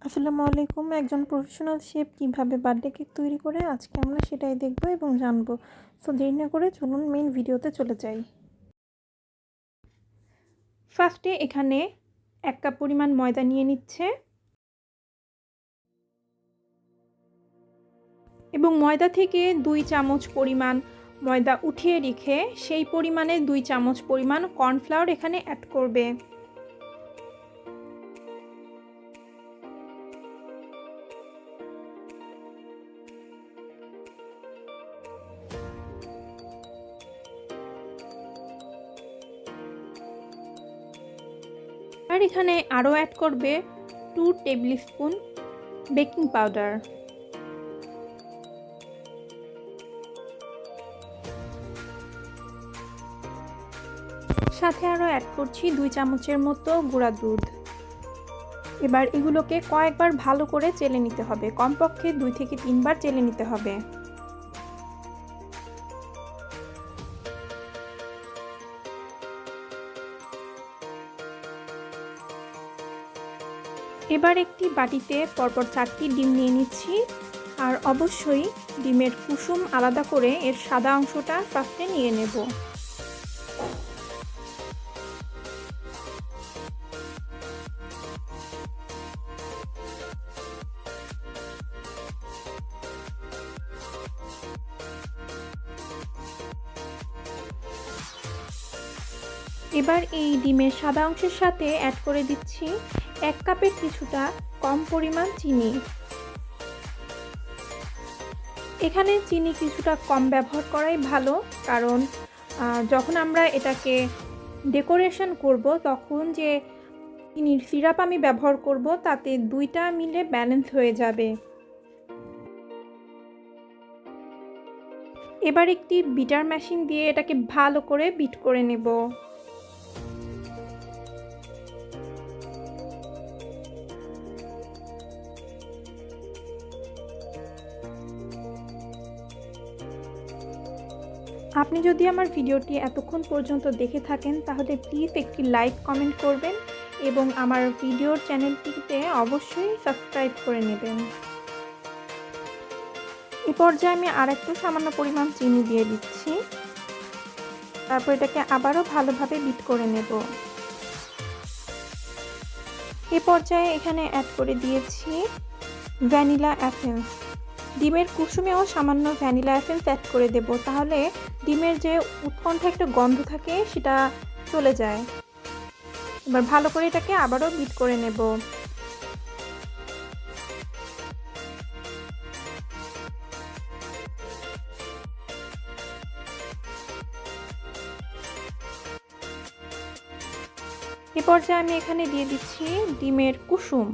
আসসালামু আলাইকুম। একজন প্রফেশনাল শেফ কিভাবে বার্থডে কেক তৈরি করে আজকে আমরা সেটাই দেখব এবং জানবো। সো দেরি না করে চলুন মেইন ভিডিওতে চলে যাই। ফার্স্টে এখানে 1 কাপ পরিমাণ ময়দা নিয়ে নিচ্ছে এবং ময়দা থেকে 2 চামচ পরিমাণ ময়দা উঠিয়ে রেখে সেই পরিমাণে 2 চামচ পরিমাণ কর্নফ্লাওয়ার এখানে অ্যাড করবে। আর এখানে আরও অ্যাড করবে 2 টেবিল স্পুন বেকিং পাউডার। সাথে আরও অ্যাড করছি 2 চামচের মতো গুঁড়া দুধ। এবার এগুলোকে কয়েকবার ভালো করে চেলে নিতে হবে, কমপক্ষে 2 থেকে 3 বার চেলে নিতে হবে। এবার একটি বাটিতে পরপর 4টি ডিম নিয়ে নিচ্ছি আর অবশ্যই ডিমের কুসুম আলাদা করে এর সাদা অংশটা ফার্স্টে নিয়ে নেব। এবার এই ডিমের সাদা অংশের সাথে অ্যাড করে দিচ্ছি 1 কাপের কিছুটা কম পরিমাণ চিনি। এখানে চিনি কিছুটা কম ব্যবহার করাই ভালো, কারণ যখন আমরা এটাকে ডেকোরেশন করব তখন যে চিনির সিরাপ আমি ব্যবহার করব তাতে দুইটা মিলে ব্যালেন্স হয়ে যাবে। এবার একটি বিটার মেশিন দিয়ে এটাকে ভালো করে বিট করে নেব। আপনি যদি আমার ভিডিওটি এতক্ষণ পর্যন্ত দেখে থাকেন তাহলে প্লিজ একটি লাইক কমেন্ট করবেন এবং আমার ভিডিওর চ্যানেলটিতে অবশ্যই সাবস্ক্রাইব করে নেবেন। এই পর্যায়ে আমি আরেকটু সামান্য পরিমাণ চিনি দিয়ে দিচ্ছি। তারপর এটাকে আবারও ভালোভাবে বিট করে নেব। এই পর্যায়ে এখানে অ্যাড করে দিয়েছি ভ্যানিলা এসেন্স। ডিমের কুসুমেও সামান্য ভ্যানিলা এসেন্স অ্যাড করে দেব, তাহলে ডিমের যে উৎকণ্ঠ একটা গন্ধ থাকে সেটা চলে যায়। এবার ভালো করে এটাকে আবারও বিট করে নেব। এ পর্যায়ে আমি এখানে দিয়ে দিচ্ছি ডিমের কুসুম।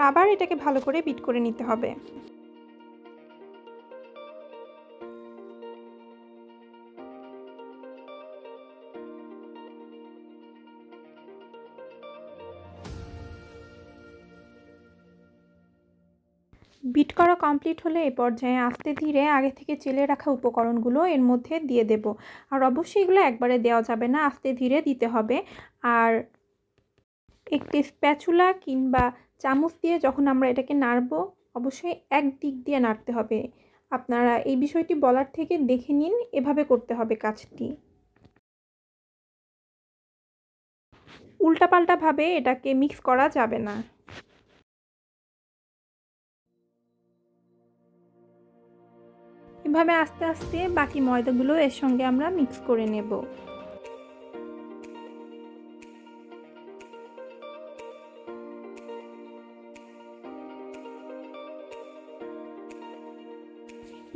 আবার এটাকে ভালো করে বিট করে নিতে হবে। বিট করা কমপ্লিট হলে এই পর্যায়ে আস্তে ধীরে আগে থেকে চেলে রাখা উপকরণগুলো এর মধ্যে দিয়ে দেব। আর অবশ্যই এগুলো একবারে দেওয়া যাবে না, আস্তে ধীরে দিতে হবে। আর একটি স্প্যাচুলা কিংবা চামচ দিয়ে যখন আমরা এটাকে নাড়ব অবশ্যই এক দিক দিয়ে নাড়তে হবে। আপনারা এই বিষয়টি বলার থেকে দেখে নিন, এভাবে করতে হবে কাজটি। উল্টাপাল্টাভাবে এটাকে মিক্স করা যাবে না। এভাবে আস্তে আস্তে বাকি ময়দাগুলো এর সঙ্গে আমরা মিক্স করে নেব।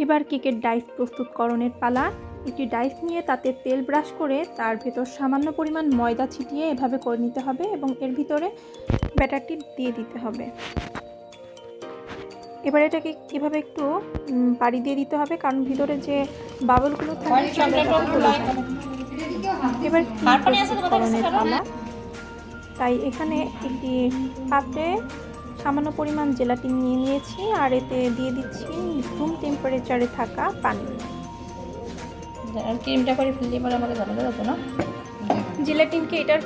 এবার কেকের ডাইস প্রস্তুতকরণের পালা। একটি ডাইস নিয়ে তাতে তেল ব্রাশ করে তার ভেতর সামান্য পরিমাণ ময়দা ছিটিয়ে এভাবে করে নিতে হবে এবং এর ভিতরে ব্যাটারটি দিয়ে দিতে হবে। এবার এটাকে এভাবে একটু পাড়ি দিয়ে দিতে হবে, কারণ ভিতরে যে বাবলগুলো থাকে এবার প্রস্তুতকরণের পালা। তাই এখানে একটি পাত্রে সামান্য পরিমাণ জেলাটিন নিয়ে নিয়েছি আর এতে দিয়ে দিচ্ছি রুম টেম্পারেচারে থাকা পানি। ক্রিমটা করে ফেললে এবার আমাকে জানাতে যাবো না। জেলাটিনকে এটার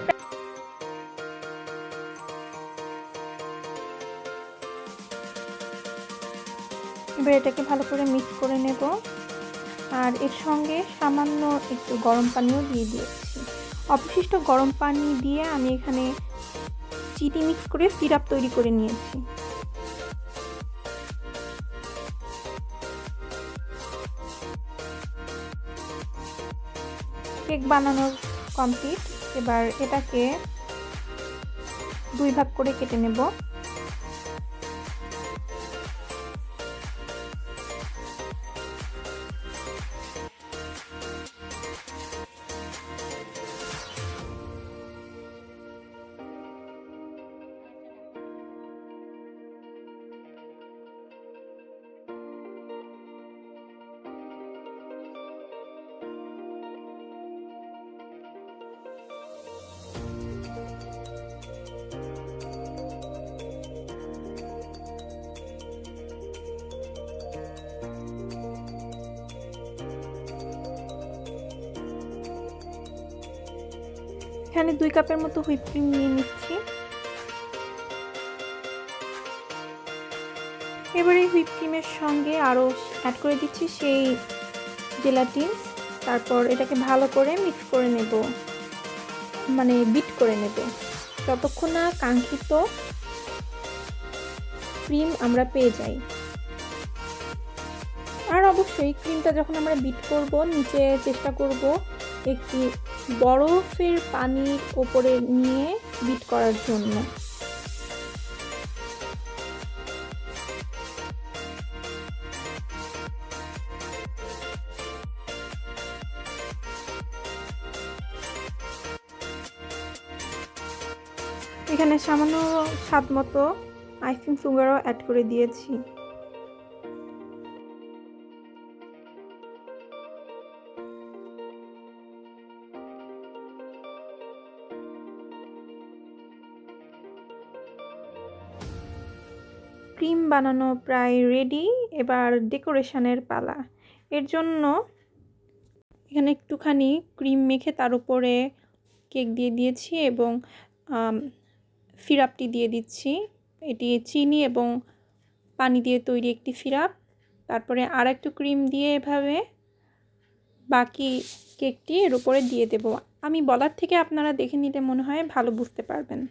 এবার এটাকে ভালো করে মিক্স করে নেব। আর এর সঙ্গে সামান্য একটু গরম পানিও দিয়ে দিয়েছি। অবশিষ্ট গরম পানি দিয়ে আমি এখানে চিনি মিক্স করে সিরাপ তৈরি করে নিয়েছি। কেক বানানোর কমপ্লিট। এবার এটাকে 2 ভাগ করে কেটে নেব। এখানে 2 কাপের মতো হুইপ ক্রিম নিয়ে নিচ্ছি। এবারে হুইপ ক্রিমের সঙ্গে আরও অ্যাড করে দিচ্ছি সেই জেলাটিন। তারপর এটাকে ভালো করে মিক্স করে নেব, মানে বিট করে নেব, যতক্ষণ না কাঙ্ক্ষিত ক্রিম আমরা পেয়ে যাই। আর অবশ্যই ক্রিমটা যখন আমরা বিট করব, নিচে চেষ্টা করব একটি বরফের পানির ওপরে নিয়ে বিট করার জন্য। এখানে সামান্য স্বাদ মতো আইসিং সুগারও অ্যাড করে দিয়েছি। ক্রিম বানানো প্রায় রেডি। এবার ডেকোরেশনের পালা। এর জন্য এখানে একটুখানি ক্রিম মেখে তার উপরে কেক দিয়ে দিয়েছি এবং সিরাপটি দিয়ে দিচ্ছি। এটি চিনি এবং পানি দিয়ে তৈরি একটি সিরাপ। তারপরে আর একটু ক্রিম দিয়ে এভাবে বাকি কেকটি এর উপরে দিয়ে দেব। আমি বলার থেকে আপনারা দেখে নিলে মনে হয় ভালো বুঝতে পারবেন।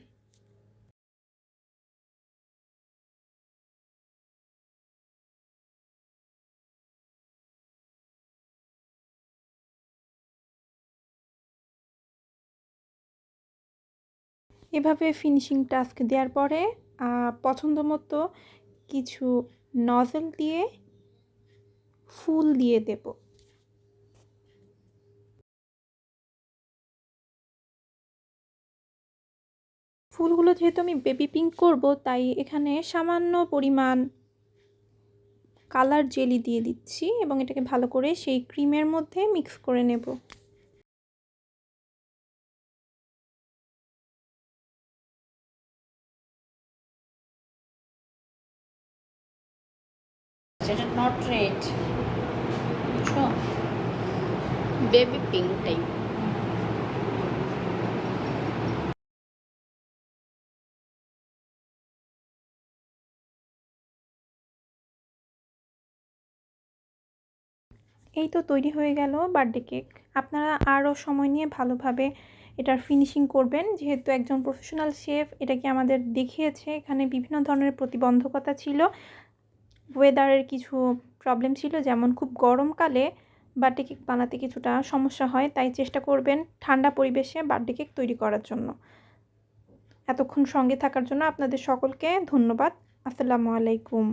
এভাবে ফিনিশিং টাস্ক দেওয়ার পরে পছন্দ মতো কিছু নজল দিয়ে ফুল দিয়ে দেব। ফুলগুলো যেহেতু আমি বেবি পিঙ্ক করব, তাই এখানে সামান্য পরিমাণ কালার জেলি দিয়ে দিচ্ছি এবং এটাকে ভালো করে সেই ক্রিমের মধ্যে মিক্স করে নেব। এটা নট রেড, বুঝছো, বেবি পিঙ্ক টাইপ। এই তো তৈরি হয়ে গেল বার্থডে কেক। আপনারা আরও সময় নিয়ে ভালোভাবে এটার ফিনিশিং করবেন, যেহেতু একজন প্রফেশনাল শেফ এটাকে আমাদের দেখিয়েছে। এখানে বিভিন্ন ধরনের প্রতিবন্ধকতা ছিল, ওয়েদারের কিছু প্রবলেম ছিল, যেমন খুব গরমকালে বার্থডে কেক বানাতে কিছুটা সমস্যা হয়, তাই চেষ্টা করবেন ঠান্ডা পরিবেশে বার্থডে কেক তৈরি করার জন্য। এতক্ষণ সঙ্গে থাকার জন্য আপনাদের সকলকে ধন্যবাদ। আসসালামু আলাইকুম।